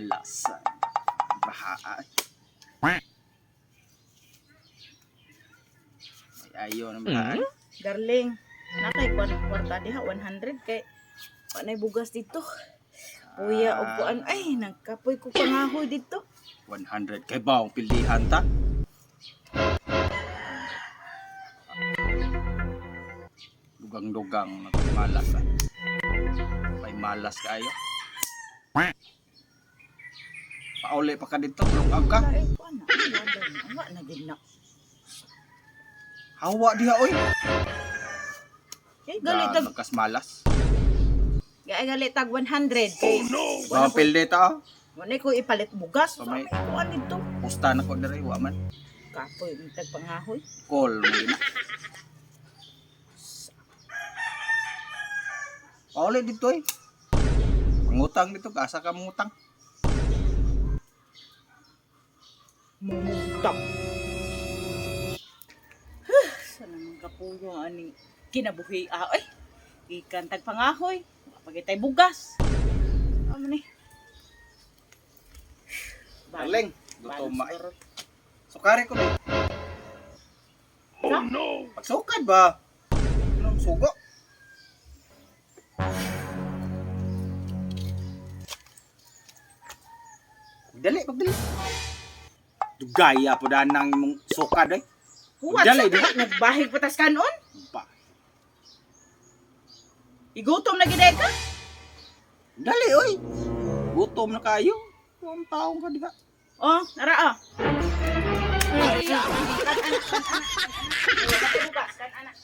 malasan. Bahaan. May ayo ng bahaan. Darling, nakay kwarta diha 100 kay panay bugas dito. Kuya upuan ay nagkapoy ko pangahoy dito. 100 kay baong pildihan ta. Dugang-dugang malas ah. May malas kayo. Pauli pa ka dito, bulong ka. Ay ko ana, wala na gid na. Hawa diha oy. Kay galit tag Magkas malas. galit tag 100 kay. Baong pildi ta. Wala ko ipalit bugas. Kamay. Kuan dito. Pusta na ko diri wa man. Kapoy tag pangahoy. Call mo gina. Pauli dito eh. Mangutang dito, asa ka mangutang? Mumutang. Sa naman kapuyo ani kinabuhi ay ikan tag pangahoy. Pagitay bugas. Amo ni. Darling, gutom ma. Sukari ko ba? Oh no! Pagsukad ba? Anong sugo? Dali, pagdali. Dugaya po daan ng mong sukad eh. Huwag Dali, sa nagbahig patas kanon. Ba? Igutom na giday ka. Dali, oy. Gutom na kayo. Ang taong ka, di ba? Oh, nara ah. Kan anak.